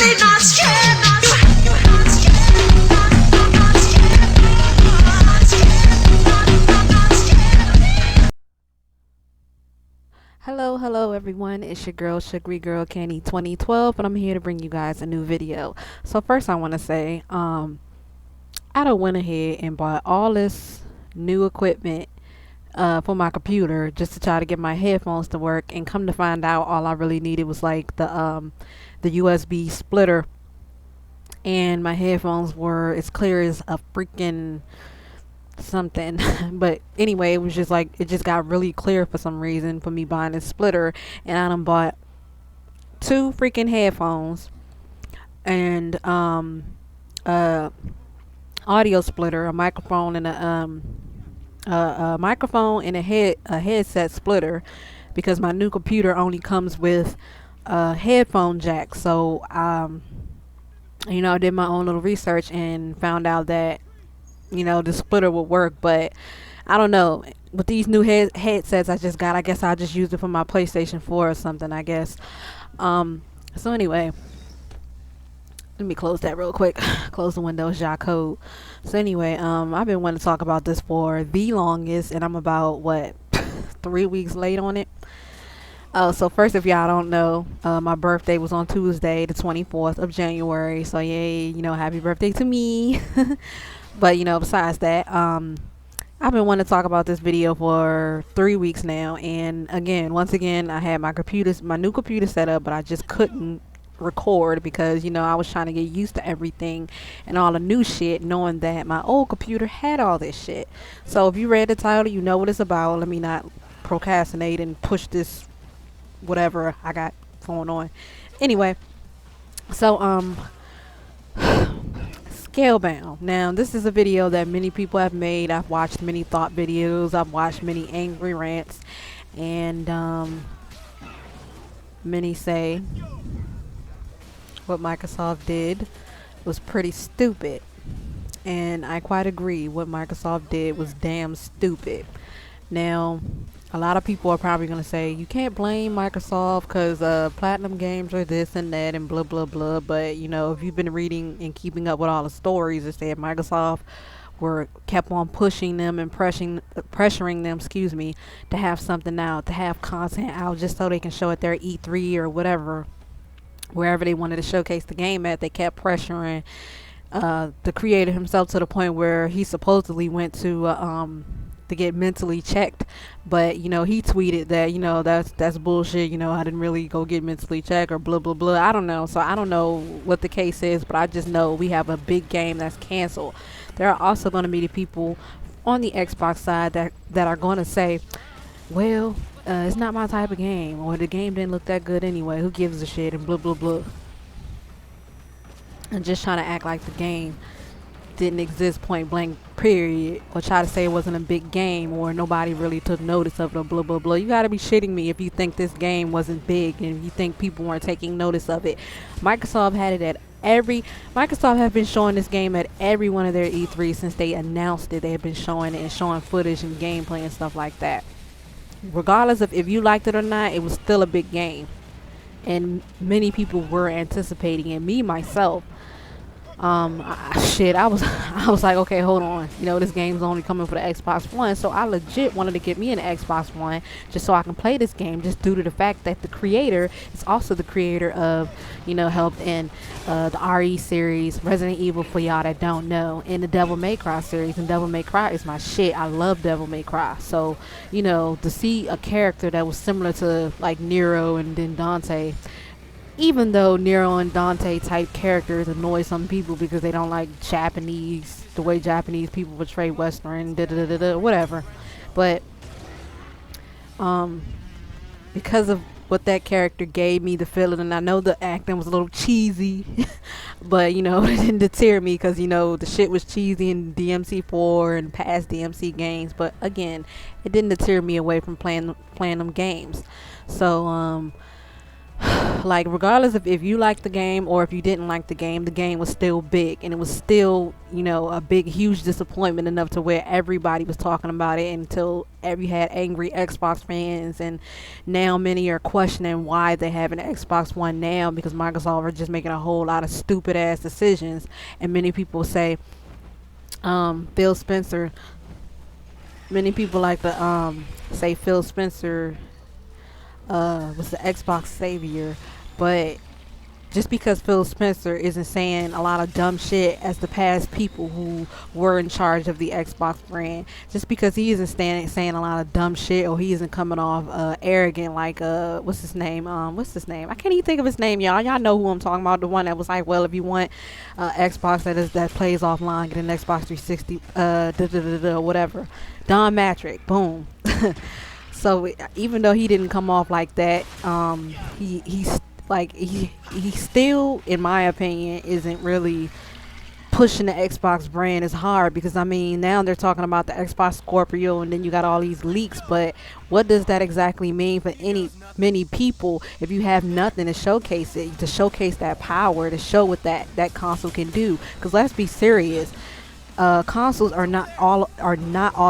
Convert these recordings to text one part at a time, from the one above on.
really not scared. You're not scared. Not scared. Hello everyone, it's your girl Sugary Girl Candy 2012, and I'm here to bring you guys a new video. So first I want to say I done went ahead and bought all this new equipment for my computer just to try to get my headphones to work, and come to find out all I really needed was like the USB splitter, and my headphones were as clear as a freaking something. But anyway, it was just like it just got really clear for some reason for me buying this splitter, and I done bought two freaking headphones and uh audio splitter, a microphone, and a microphone and a headset splitter, because my new computer only comes with a headphone jack. So I did my own little research and found out that the splitter would work. But I don't know, with these new headsets I just got, I guess I'll just use it for my PlayStation 4 or something, I guess. So anyway, let me close that real quick. Close the windows, y'all code. So anyway, I've been wanting to talk about this for the longest, and I'm about what 3 weeks late on it. So first, if y'all don't know, my birthday was on Tuesday, the 24th of January. So yay, happy birthday to me. But besides that, I've been wanting to talk about this video for 3 weeks now, and once again, I had my new computer set up, but I just couldn't record because I was trying to get used to everything and all the new shit, knowing that my old computer had all this shit. So if you read the title, you know what it's about. Let me not procrastinate and push this whatever I got going on. Anyway, so Scalebound. Now, this is a video that many people have made. I've watched many thought videos. I've watched many angry rants, and many say what Microsoft did was pretty stupid. And I quite agree. What Microsoft did was damn stupid. Now, a lot of people are probably going to say, you can't blame Microsoft because platinum games are this and that and blah, blah, blah. But, if you've been reading and keeping up with all the stories, it said Microsoft kept on pushing them and pressuring them, to have something out, to have content out, just so they can show at their E3 or whatever, wherever they wanted to showcase the game at. They kept pressuring the creator himself to the point where he supposedly went to get mentally checked. But he tweeted that that's bullshit. I didn't really go get mentally checked or blah blah blah. I don't know. So I don't know what the case is, but I just know we have a big game that's canceled. There are also going to be the people on the Xbox side that are going to say, well, it's not my type of game, or the game didn't look that good anyway, who gives a shit, and blah blah blah, and just trying to act like the game didn't exist, point blank, period, or try to say it wasn't a big game or nobody really took notice of it, or blah blah blah. You gotta be shitting me if you think this game wasn't big and you think people weren't taking notice of it. Microsoft have been showing this game at every one of their E3 since they announced it. They have been showing it and showing footage and gameplay and stuff like that. Regardless of if you liked it or not, it was still a big game, and many people were anticipating it. Me myself, I was I was like, okay, hold on, this game's only coming for the Xbox One, so I legit wanted to get me an Xbox One just so I can play this game, just due to the fact that the creator is also the creator of helped in the RE series, Resident Evil, for y'all that don't know, and the Devil May Cry series. And Devil May Cry is my shit. I love Devil May Cry. So to see a character that was similar to like Nero and then Dante, even though Nero and Dante type characters annoy some people because they don't like Japanese, the way Japanese people portray Western, whatever. But because of what that character gave me the feeling, and I know the acting was a little cheesy, but it didn't deter me because the shit was cheesy in DMC4 and past DMC games. But again, it didn't deter me away from playing them games. So like regardless of if you liked the game or if you didn't like the game was still big, and it was still, you know, a big huge disappointment enough to where everybody was talking about it until every had angry Xbox fans. And now many are questioning why they have an Xbox One now, because Microsoft are just making a whole lot of stupid ass decisions. And many people say Phil Spencer, many people like to say Phil Spencer was the Xbox savior, but just because Phil Spencer isn't saying a lot of dumb shit as the past people who were in charge of the Xbox brand, just because he isn't saying a lot of dumb shit, or he isn't coming off arrogant like what's his name? What's his name? I can't even think of his name, y'all. Y'all know who I'm talking about. The one that was like, well, if you want Xbox that plays offline, get an Xbox 360, whatever. Don Matrick, boom. So even though he didn't come off like that, he still, in my opinion, isn't really pushing the Xbox brand as hard, because I mean now they're talking about the Xbox Scorpio, and then you got all these leaks, but what does that exactly mean for many people if you have nothing to showcase it, to showcase that power, to show what that console can do? Because let's be serious, consoles are not all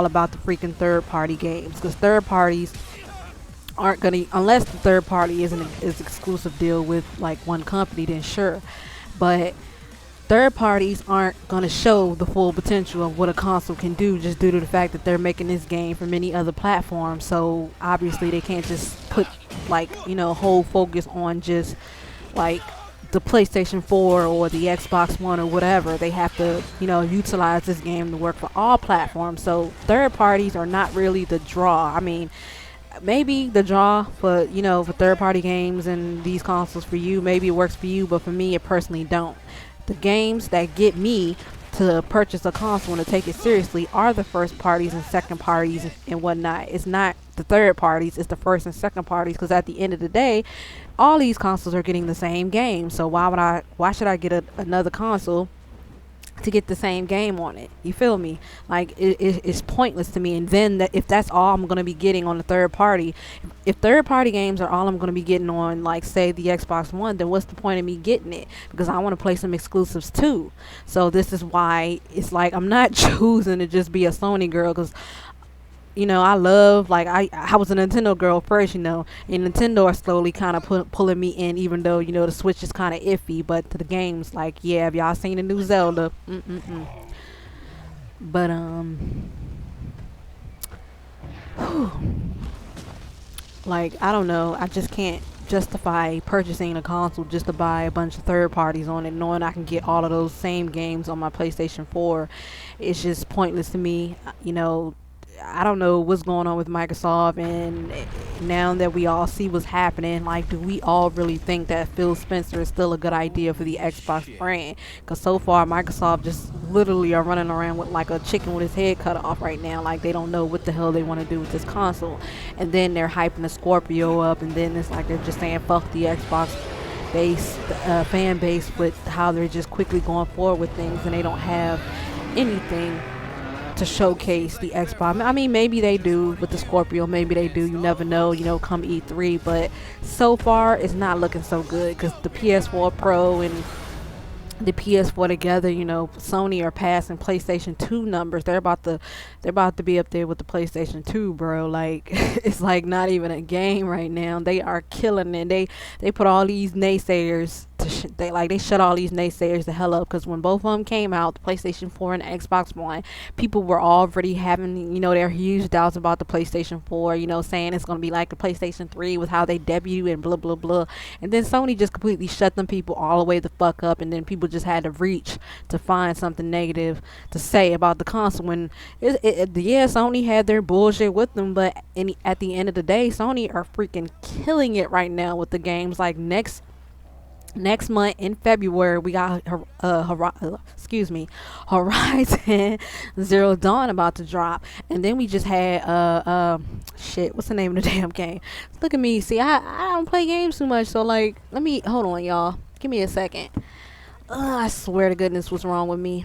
about the freaking third party games, because third parties aren't gonna, unless the third party is exclusive deal with like one company, then sure, but third parties aren't gonna show the full potential of what a console can do, just due to the fact that they're making this game for many other platforms. So obviously they can't just put, like, you know, whole focus on just like the PlayStation 4 or the Xbox One or whatever. They have to, you know, utilize this game to work for all platforms. So third parties are not really the draw. I mean, maybe the draw for, you know, for third party games and these consoles for you, maybe it works for you, but for me it personally don't. The games that get me to purchase a console and to take it seriously are the first parties and second parties and whatnot. It's not the third parties, it's the first and second parties, because at the end of the day, all these consoles are getting the same game. So why should I get another console to get the same game on it? You feel me? Like it's pointless to me. And then if that's all I'm gonna be getting on the third party, if third party games are all I'm gonna be getting on, like say the Xbox One, then what's the point of me getting it? Because I want to play some exclusives too. So this is why it's like I'm not choosing to just be a Sony girl, because, you know, I love, like, I was a Nintendo girl first, you know, and Nintendo are slowly kind of pulling me in, even though, you know, the Switch is kind of iffy, but to the games, like, yeah, have y'all seen the new Zelda? But whew, like, I don't know, I just can't justify purchasing a console just to buy a bunch of third parties on it, knowing I can get all of those same games on my PlayStation 4. It's just pointless to me, you know. I don't know what's going on with Microsoft, and now that we all see what's happening, like, do we all really think that Phil Spencer is still a good idea for the Xbox brand? Because so far Microsoft just literally are running around with like a chicken with his head cut off right now, like they don't know what the hell they want to do with this console. And then they're hyping the Scorpio up, and then it's like they're just saying fuck the Xbox fan base, with how they're just quickly going forward with things, and they don't have anything to showcase the Xbox. I mean, maybe they do with the Scorpio, maybe they do, you never know, you know, come E3, but so far it's not looking so good, because the PS4 Pro and the PS4 together, you know, Sony are passing PlayStation 2 numbers. They're about to be up there with the PlayStation 2, bro. Like it's like not even a game right now. They are killing it. They put all these naysayers to they shut all these naysayers the hell up, because when both of them came out, the PlayStation 4 and the Xbox One, people were already having, you know, their huge doubts about the PlayStation 4, you know, saying it's going to be like the PlayStation 3 with how they debut and blah blah blah. And then Sony just completely shut them people all the way the fuck up, and then people just had to reach to find something negative to say about the console. When yeah, Sony had their bullshit with them, but at the end of the day, Sony are freaking killing it right now with the games. Like next month in February, we got Horizon Zero Dawn about to drop, and then we just had shit, what's the name of the damn game? Look at me, see, I don't play games too much, so like, let me hold on, y'all, give me a second. I swear to goodness, what's wrong with me?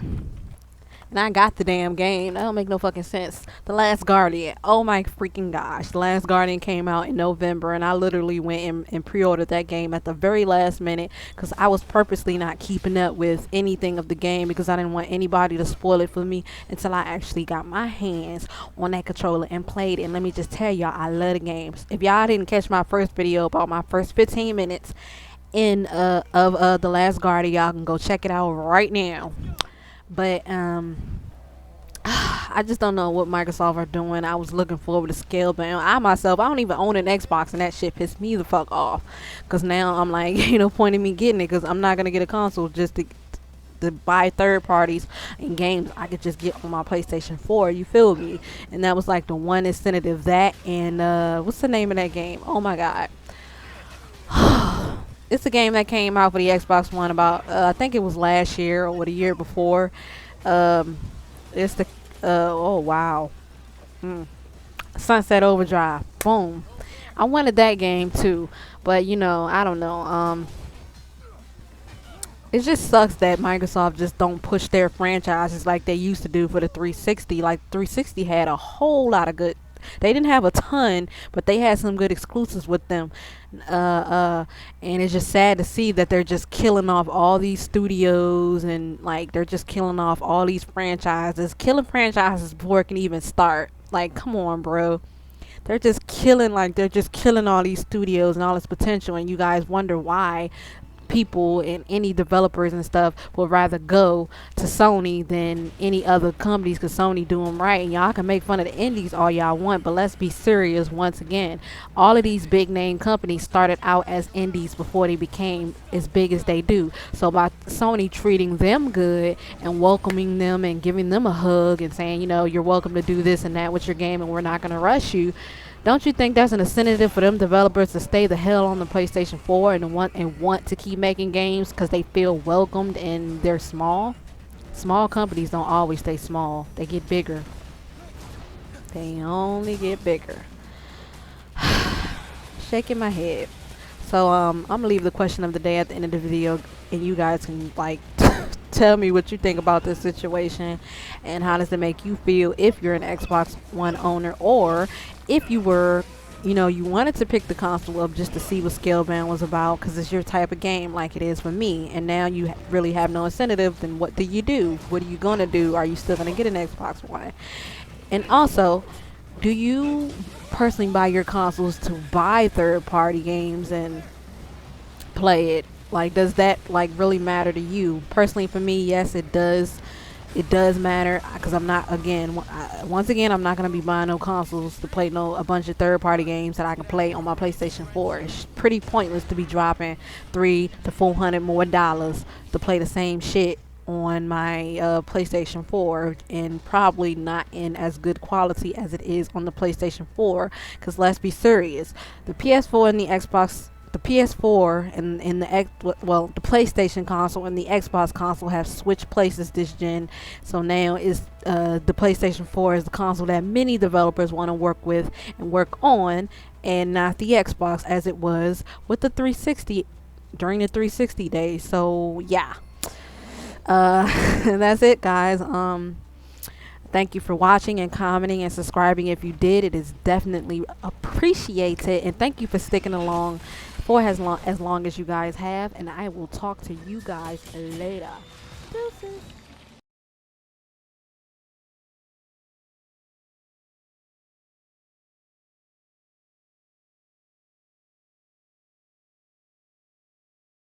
And I got the damn game. That don't make no fucking sense. The Last Guardian. Oh my freaking gosh. The Last Guardian came out in November, and I literally went and pre-ordered that game at the very last minute because I was purposely not keeping up with anything of the game because I didn't want anybody to spoil it for me until I actually got my hands on that controller and played it. And let me just tell y'all, I love the games. If y'all didn't catch my first video about my first 15 minutes in of The Last Guardian, y'all can go check it out right now. But I just don't know what Microsoft are doing. I was looking forward to Scalebound. I myself, I don't even own an Xbox, and that shit pissed me the fuck off. Cause now I'm like, point in me getting it, cause I'm not gonna get a console just to buy third parties and games I could just get on my PlayStation 4. You feel me? And that was like the one incentive. That and what's the name of that game? Oh my god. It's a game that came out for the Xbox One about I think it was last year or the year before. It's the oh wow, Sunset Overdrive. Boom. I wanted that game too, but I don't know. It just sucks that Microsoft just don't push their franchises like they used to do for the 360. Like 360 had a whole lot of good. They didn't have a ton, but they had some good exclusives with them. And it's just sad to see that they're just killing off all these studios, and like they're just killing off all these franchises, killing franchises before it can even start. Like, come on, bro. They're just killing all these studios and all this potential, and you guys wonder why people and any developers and stuff would rather go to Sony than any other companies, because Sony do them right. And y'all can make fun of the indies all y'all want, but let's be serious once again. All of these big name companies started out as indies before they became as big as they do. So by Sony treating them good and welcoming them and giving them a hug and saying, you're welcome to do this and that with your game and we're not going to rush you, don't you think that's an incentive for them developers to stay the hell on the PlayStation 4 and want to keep making games because they feel welcomed and they're small? Small companies don't always stay small. They get bigger. They only get bigger. Shaking my head. So I'm gonna leave the question of the day at the end of the video, and you guys can tell me what you think about this situation and how does it make you feel if you're an Xbox One owner, or if you were, you wanted to pick the console up just to see what Scalebound was about because it's your type of game like it is for me, and now you really have no incentive. Then what do you do? What are you going to do? Are you still going to get an Xbox One? And also, do you personally buy your consoles to buy third-party games and play it? Like, does that really matter to you? Personally, for me, yes, it does. It does matter because I'm not, once again, I'm not going to be buying no consoles to play a bunch of third-party games that I can play on my PlayStation 4. It's pretty pointless to be dropping $300 to $400 more to play the same shit on my PlayStation 4, and probably not in as good quality as it is on the PlayStation 4. Because let's be serious, the PS4 and the Xbox. The PS4 and the the PlayStation console and the Xbox console have switched places this gen. So now is the PlayStation 4 is the console that many developers want to work with and work on, and not the Xbox as it was with the 360 during the 360 days. So yeah, that's it, guys. Thank you for watching and commenting and subscribing. If you did, it is definitely appreciated, and thank you for sticking along for as long as you guys have, and I will talk to you guys later. Deuces.